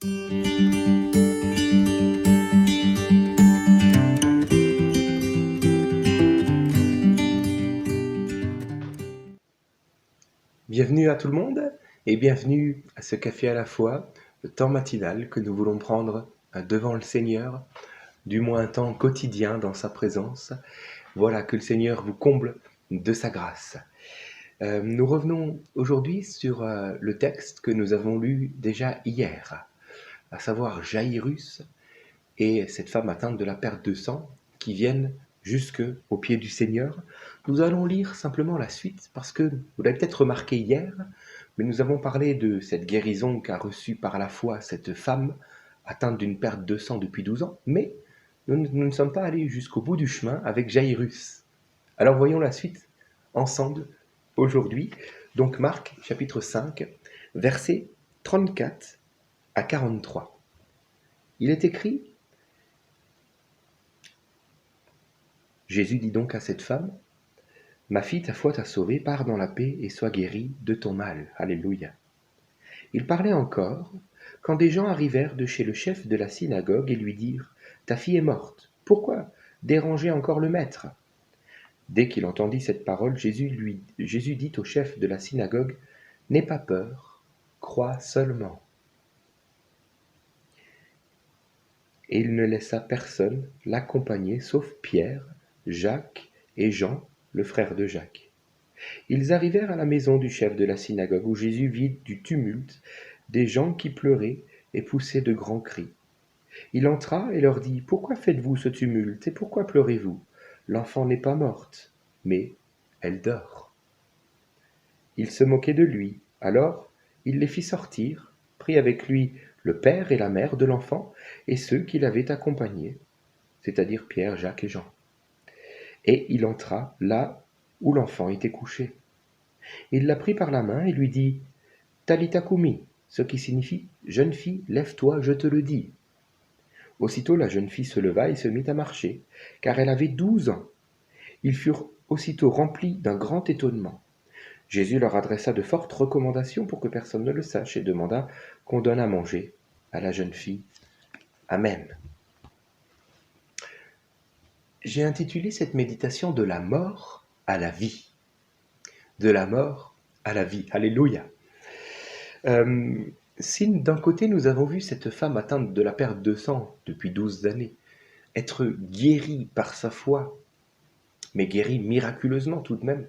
Bienvenue à tout le monde et bienvenue à ce café à la fois, le temps matinal que nous voulons prendre devant le Seigneur, du moins un temps quotidien dans sa présence. Voilà, que le Seigneur vous comble de sa grâce. Nous revenons aujourd'hui sur le texte que nous avons lu déjà hier, à savoir Jaïrus et cette femme atteinte de la perte de sang qui viennent jusqu'au pied du Seigneur. Nous allons lire simplement la suite parce que vous l'avez peut-être remarqué hier, mais nous avons parlé de cette guérison qu'a reçue par la foi cette femme atteinte d'une perte de sang depuis 12 ans, mais nous ne sommes pas allés jusqu'au bout du chemin avec Jaïrus. Alors voyons la suite ensemble aujourd'hui. Donc Marc chapitre 5, versets 34 à 43. Il est écrit: Jésus dit donc à cette femme: Ma fille, ta foi t'a sauvée, pars dans la paix et sois guérie de ton mal. Alléluia. Il parlait encore, quand des gens arrivèrent de chez le chef de la synagogue et lui dirent: Ta fille est morte, pourquoi déranger encore le maître? Dès qu'il entendit cette parole, Jésus dit au chef de la synagogue: N'aie pas peur, crois seulement. Et il ne laissa personne l'accompagner sauf Pierre, Jacques et Jean, le frère de Jacques. Ils arrivèrent à la maison du chef de la synagogue, où Jésus vit du tumulte, des gens qui pleuraient et poussaient de grands cris. Il entra et leur dit: Pourquoi faites-vous ce tumulte et pourquoi pleurez-vous? L'enfant n'est pas morte, mais elle dort. Ils se moquaient de lui. Alors il les fit sortir, prit avec lui le père et la mère de l'enfant et ceux qui l'avaient accompagné, c'est-à-dire Pierre, Jacques et Jean. Et il entra là où l'enfant était couché. Il la prit par la main et lui dit: Talitha koumi, ce qui signifie: Jeune fille, lève-toi, je te le dis. Aussitôt la jeune fille se leva et se mit à marcher, car elle avait 12 ans. Ils furent aussitôt remplis d'un grand étonnement. Jésus leur adressa de fortes recommandations pour que personne ne le sache et demanda qu'on donne à manger à la jeune fille. Amen. J'ai intitulé cette méditation de la mort à la vie. De la mort à la vie. Alléluia. Si d'un côté nous avons vu cette femme atteinte de la perte de sang depuis 12 années être guérie par sa foi, mais guérie miraculeusement tout de même,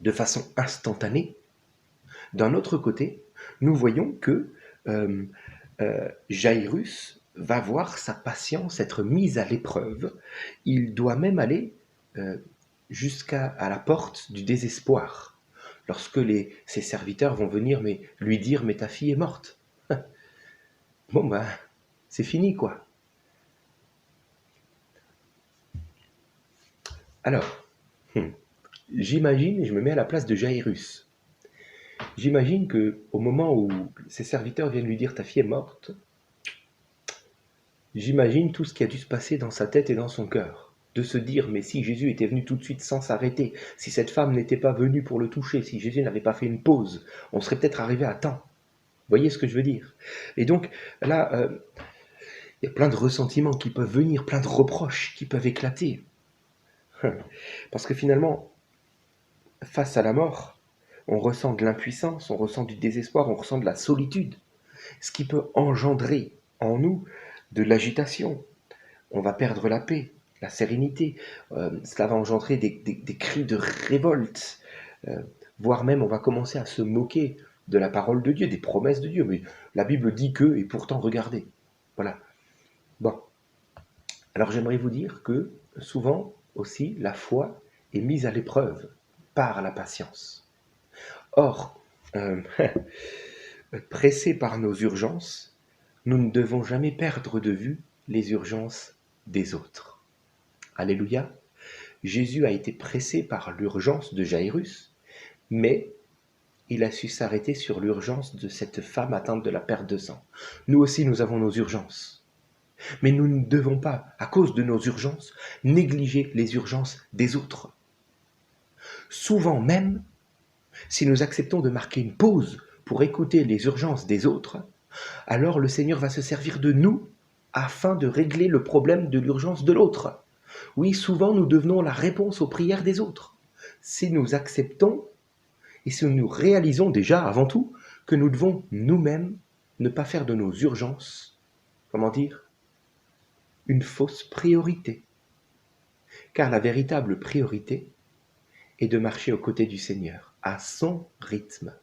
de façon instantanée, d'un autre côté, nous voyons que Jaïrus va voir sa patience être mise à l'épreuve. Il doit même aller jusqu'à la porte du désespoir. Lorsque ses serviteurs vont venir lui dire: Mais ta fille est morte. Bon ben, c'est fini quoi. Alors, j'imagine, et je me mets à la place de Jaïrus. J'imagine qu'au moment où ses serviteurs viennent lui dire: Ta fille est morte, j'imagine tout ce qui a dû se passer dans sa tête et dans son cœur. De se dire: mais si Jésus était venu tout de suite sans s'arrêter, si cette femme n'était pas venue pour le toucher, si Jésus n'avait pas fait une pause, on serait peut-être arrivé à temps. Vous voyez ce que je veux dire? Et donc là, il y a plein de ressentiments qui peuvent venir, plein de reproches qui peuvent éclater. Parce que finalement, face à la mort, on ressent de l'impuissance, on ressent du désespoir, on ressent de la solitude, ce qui peut engendrer en nous de l'agitation. On va perdre la paix, la sérénité, cela va engendrer des cris de révolte, voire même on va commencer à se moquer de la parole de Dieu, des promesses de Dieu. Mais la Bible dit que, et pourtant regardez. Voilà. Bon. Alors j'aimerais vous dire que souvent aussi la foi est mise à l'épreuve par la patience. Or, pressés par nos urgences, nous ne devons jamais perdre de vue les urgences des autres. Alléluia. Jésus a été pressé par l'urgence de Jaïrus, mais il a su s'arrêter sur l'urgence de cette femme atteinte de la perte de sang. Nous aussi, nous avons nos urgences. Mais nous ne devons pas, à cause de nos urgences, négliger les urgences des autres. Souvent même, si nous acceptons de marquer une pause pour écouter les urgences des autres, alors le Seigneur va se servir de nous afin de régler le problème de l'urgence de l'autre. Oui, souvent nous devenons la réponse aux prières des autres. Si nous acceptons et si nous réalisons déjà avant tout que nous devons nous-mêmes ne pas faire de nos urgences, comment dire, une fausse priorité. Car la véritable priorité est de marcher aux côtés du Seigneur, à son rythme.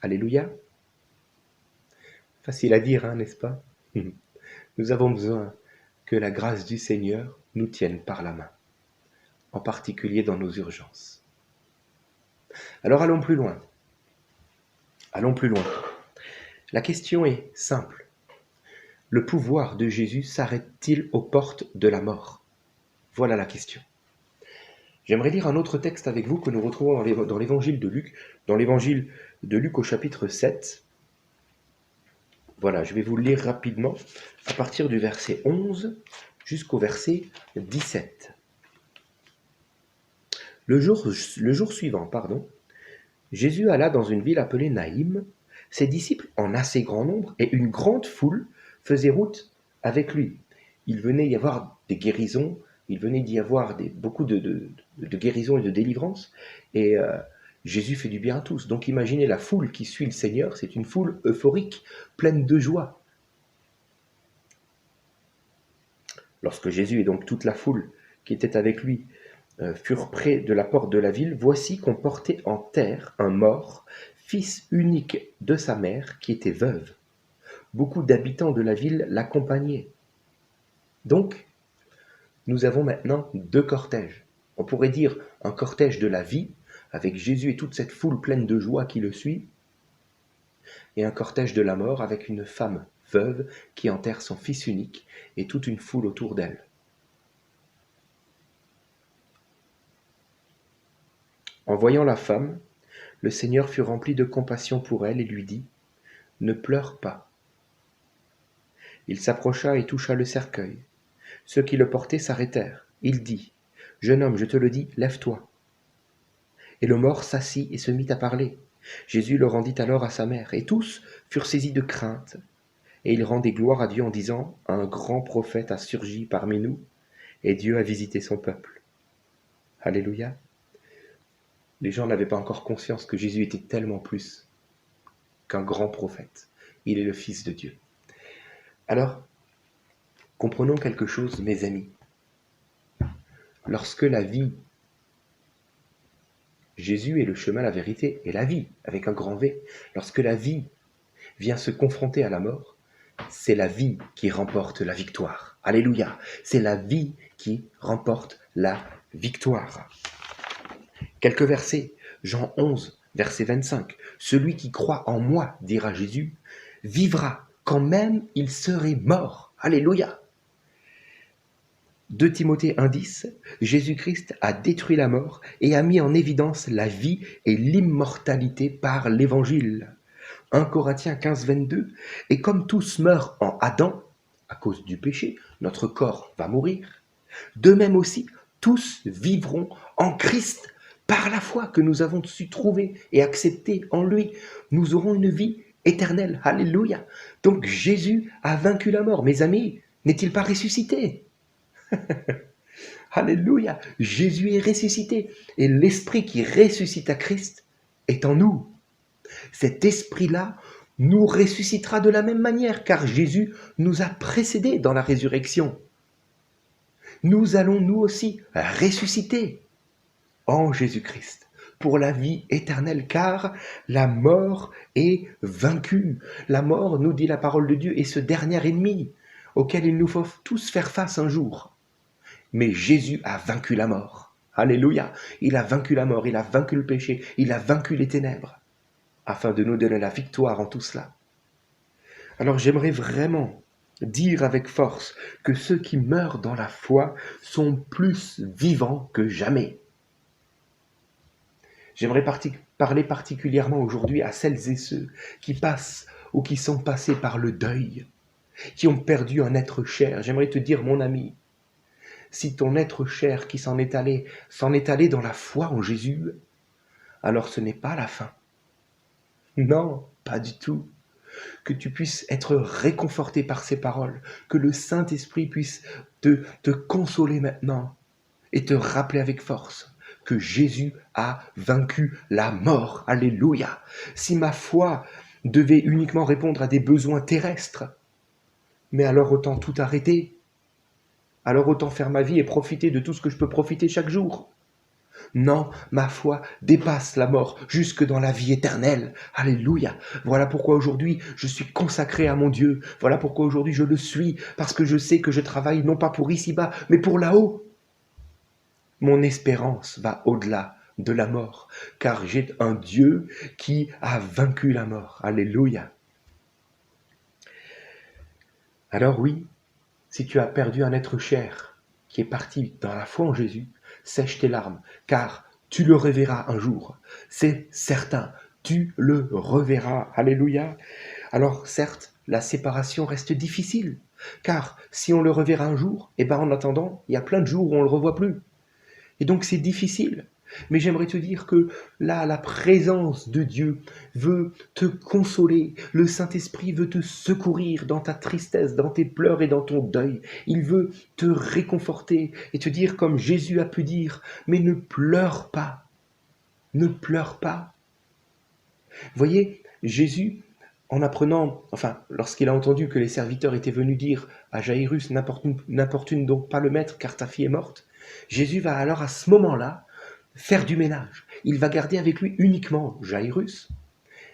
Alléluia. Facile à dire, hein, n'est-ce pas? Nous avons besoin que la grâce du Seigneur nous tienne par la main, en particulier dans nos urgences. Alors allons plus loin. Allons plus loin. La question est simple. Le pouvoir de Jésus s'arrête-t-il aux portes de la mort? Voilà la question. J'aimerais lire un autre texte avec vous que nous retrouvons dans l'évangile de Luc, au chapitre 7. Voilà, je vais vous le lire rapidement, à partir du verset 11 jusqu'au verset 17. Le jour suivant, Jésus alla dans une ville appelée Naïm. Ses disciples, en assez grand nombre, et une grande foule faisaient route avec lui. Il venait y avoir des guérisons, il venait d'y avoir beaucoup de guérisons et de délivrances, et Jésus fait du bien à tous. Donc imaginez la foule qui suit le Seigneur, c'est une foule euphorique, pleine de joie. Lorsque Jésus et donc toute la foule qui était avec lui furent près de la porte de la ville, voici qu'on portait en terre un mort, fils unique de sa mère, qui était veuve. Beaucoup d'habitants de la ville l'accompagnaient. Donc, nous avons maintenant deux cortèges. On pourrait dire un cortège de la vie, avec Jésus et toute cette foule pleine de joie qui le suit, et un cortège de la mort avec une femme veuve qui enterre son fils unique et toute une foule autour d'elle. En voyant la femme, le Seigneur fut rempli de compassion pour elle et lui dit : « Ne pleure pas. » Il s'approcha et toucha le cercueil. Ceux qui le portaient s'arrêtèrent. Il dit : « Jeune homme, je te le dis, lève-toi. » Et le mort s'assit et se mit à parler. Jésus le rendit alors à sa mère, et tous furent saisis de crainte. Et ils rendaient gloire à Dieu en disant : « Un grand prophète a surgi parmi nous, et Dieu a visité son peuple. » Alléluia. Les gens n'avaient pas encore conscience que Jésus était tellement plus qu'un grand prophète. Il est le Fils de Dieu. Alors, comprenons quelque chose, mes amis. Lorsque la vie, Jésus est le chemin, la vérité et la vie, avec un grand V. Lorsque la vie vient se confronter à la mort, c'est la vie qui remporte la victoire. Alléluia. C'est la vie qui remporte la victoire. Quelques versets. Jean 11, verset 25. « Celui qui croit en moi, dira Jésus, vivra quand même il serait mort. » Alléluia. 2 Timothée 1,10. Jésus-Christ a détruit la mort et a mis en évidence la vie et l'immortalité par l'évangile. 1 Corinthiens 15, 22. Et comme tous meurent en Adam, à cause du péché, notre corps va mourir. De même aussi, tous vivront en Christ par la foi que nous avons su trouver et accepter en lui. Nous aurons une vie éternelle. Alléluia. Donc Jésus a vaincu la mort. Mes amis, n'est-il pas ressuscité? Alléluia. Jésus est ressuscité. Et l'esprit qui ressuscite à Christ est en nous. Cet esprit-là nous ressuscitera de la même manière, car Jésus nous a précédés dans la résurrection. Nous allons nous aussi ressusciter en Jésus-Christ pour la vie éternelle, car la mort est vaincue. La mort, nous dit la parole de Dieu, est ce dernier ennemi auquel il nous faut tous faire face un jour. Mais Jésus a vaincu la mort. Alléluia. Il a vaincu la mort, il a vaincu le péché, il a vaincu les ténèbres, afin de nous donner la victoire en tout cela. Alors j'aimerais vraiment dire avec force que ceux qui meurent dans la foi sont plus vivants que jamais. J'aimerais parler particulièrement aujourd'hui à celles et ceux qui passent ou qui sont passés par le deuil, qui ont perdu un être cher. J'aimerais te dire, mon ami, si ton être cher qui s'en est allé dans la foi en Jésus, alors ce n'est pas la fin. Non, pas du tout. Que tu puisses être réconforté par ces paroles, que le Saint-Esprit puisse te consoler maintenant et te rappeler avec force que Jésus a vaincu la mort. Alléluia. Si ma foi devait uniquement répondre à des besoins terrestres, mais alors autant tout arrêter. Alors autant faire ma vie et profiter de tout ce que je peux profiter chaque jour. Non, ma foi dépasse la mort jusque dans la vie éternelle. Alléluia. Voilà pourquoi aujourd'hui je suis consacré à mon Dieu. Voilà pourquoi aujourd'hui je le suis, parce que je sais que je travaille non pas pour ici-bas, mais pour là-haut. Mon espérance va au-delà de la mort, car j'ai un Dieu qui a vaincu la mort. Alléluia. Alors oui, si tu as perdu un être cher qui est parti dans la foi en Jésus, sèche tes larmes, car tu le reverras un jour. C'est certain, tu le reverras. Alléluia. Alors certes, la séparation reste difficile, car si on le reverra un jour, eh ben en attendant, il y a plein de jours où on ne le revoit plus. Et donc c'est difficile. Mais j'aimerais te dire que là, la présence de Dieu veut te consoler. Le Saint-Esprit veut te secourir dans ta tristesse, dans tes pleurs et dans ton deuil. Il veut te réconforter et te dire comme Jésus a pu dire, mais ne pleure pas, ne pleure pas. Voyez, Jésus, en apprenant, enfin, lorsqu'il a entendu que les serviteurs étaient venus dire à Jaïrus, n'importune donc pas le maître car ta fille est morte, Jésus va alors à ce moment-là faire du ménage. Il va garder avec lui uniquement Jaïrus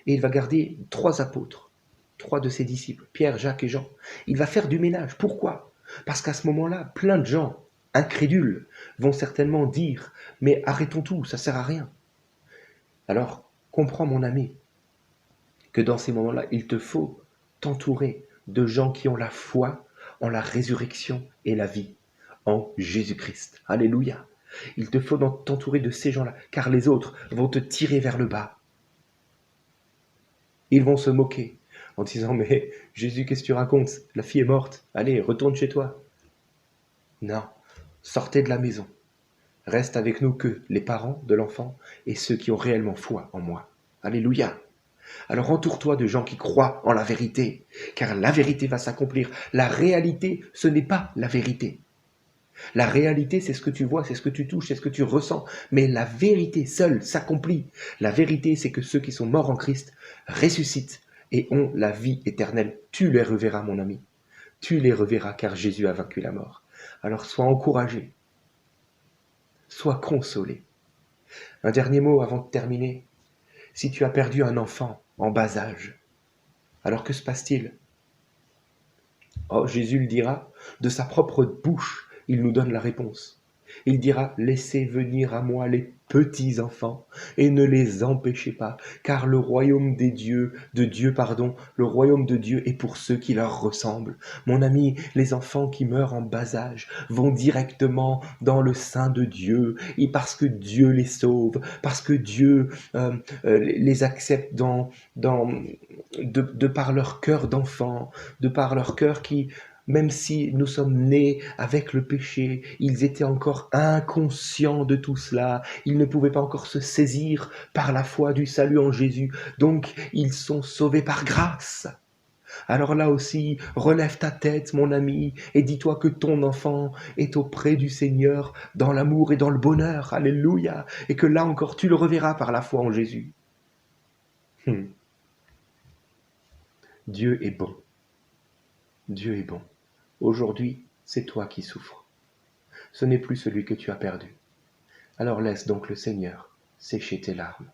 et il va garder 3 apôtres, 3 de ses disciples, Pierre, Jacques et Jean. Il va faire du ménage. Pourquoi? Parce qu'à ce moment-là, plein de gens incrédules vont certainement dire « Mais arrêtons tout, ça sert à rien ». Alors, comprends mon ami, que dans ces moments-là, il te faut t'entourer de gens qui ont la foi en la résurrection et la vie, en Jésus-Christ. Alléluia. Il te faut t'entourer de ces gens-là, car les autres vont te tirer vers le bas. Ils vont se moquer en disant « Mais Jésus, qu'est-ce que tu racontes? La fille est morte. Allez, retourne chez toi. » Non, sortez de la maison. Reste avec nous que les parents de l'enfant et ceux qui ont réellement foi en moi. Alléluia. Alors entoure-toi de gens qui croient en la vérité, car la vérité va s'accomplir. La réalité, ce n'est pas la vérité. La réalité, c'est ce que tu vois, c'est ce que tu touches, c'est ce que tu ressens. Mais la vérité seule s'accomplit. La vérité, c'est que ceux qui sont morts en Christ ressuscitent et ont la vie éternelle. Tu les reverras, mon ami. Tu les reverras, car Jésus a vaincu la mort. Alors sois encouragé. Sois consolé. Un dernier mot avant de terminer. Si tu as perdu un enfant en bas âge, alors que se passe-t-il? Oh, Jésus le dira, de sa propre bouche, il nous donne la réponse. Il dira, laissez venir à moi les petits enfants et ne les empêchez pas, car le royaume le royaume de Dieu est pour ceux qui leur ressemblent. Mon ami, les enfants qui meurent en bas âge vont directement dans le sein de Dieu, et parce que Dieu les sauve, parce que Dieu les accepte de par leur cœur d'enfant, de par leur cœur qui, même si nous sommes nés avec le péché, ils étaient encore inconscients de tout cela. Ils ne pouvaient pas encore se saisir par la foi du salut en Jésus. Donc, ils sont sauvés par grâce. Alors là aussi, relève ta tête, mon ami, et dis-toi que ton enfant est auprès du Seigneur dans l'amour et dans le bonheur. Alléluia. Et que là encore, tu le reverras par la foi en Jésus. Dieu est bon. Dieu est bon. Aujourd'hui, c'est toi qui souffres. Ce n'est plus celui que tu as perdu. Alors laisse donc le Seigneur sécher tes larmes.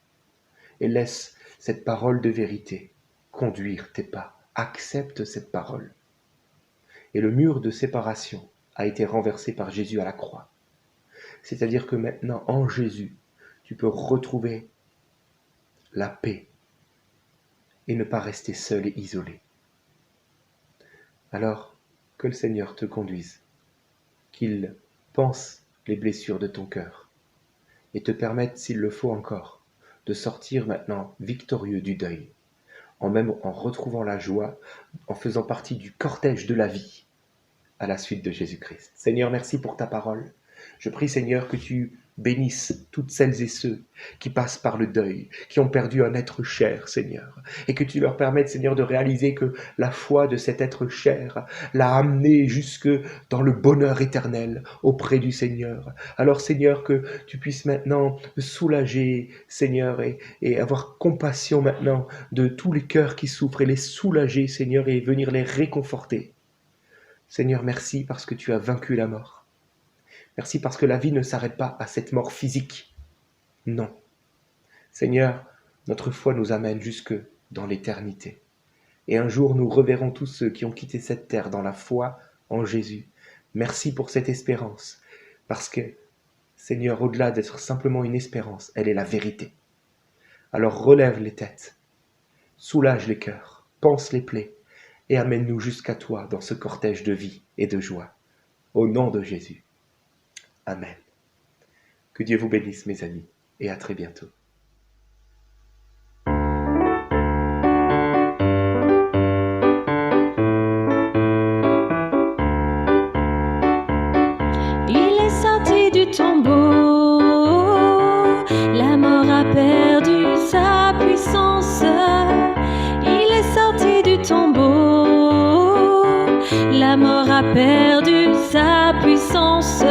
Et laisse cette parole de vérité conduire tes pas. Accepte cette parole. Et le mur de séparation a été renversé par Jésus à la croix. C'est-à-dire que maintenant, en Jésus, tu peux retrouver la paix et ne pas rester seul et isolé. Alors, que le Seigneur te conduise, qu'il pense les blessures de ton cœur et te permette, s'il le faut encore, de sortir maintenant victorieux du deuil, en retrouvant la joie, en faisant partie du cortège de la vie à la suite de Jésus-Christ. Seigneur, merci pour ta parole. Je prie, Seigneur, que tu bénisse toutes celles et ceux qui passent par le deuil, qui ont perdu un être cher, Seigneur, et que tu leur permettes, Seigneur, de réaliser que la foi de cet être cher l'a amené jusque dans le bonheur éternel auprès du Seigneur. Alors, Seigneur, que tu puisses maintenant soulager, Seigneur, et avoir compassion maintenant de tous les cœurs qui souffrent et les soulager, Seigneur, et venir les réconforter. Seigneur, merci parce que tu as vaincu la mort. Merci parce que la vie ne s'arrête pas à cette mort physique. Non. Seigneur, notre foi nous amène jusque dans l'éternité. Et un jour, nous reverrons tous ceux qui ont quitté cette terre dans la foi en Jésus. Merci pour cette espérance, parce que, Seigneur, au-delà d'être simplement une espérance, elle est la vérité. Alors relève les têtes, soulage les cœurs, panse les plaies, et amène-nous jusqu'à toi dans ce cortège de vie et de joie. Au nom de Jésus. Amen. Que Dieu vous bénisse, mes amis, et à très bientôt. Il est sorti du tombeau, la mort a perdu sa puissance. Il est sorti du tombeau, la mort a perdu sa puissance.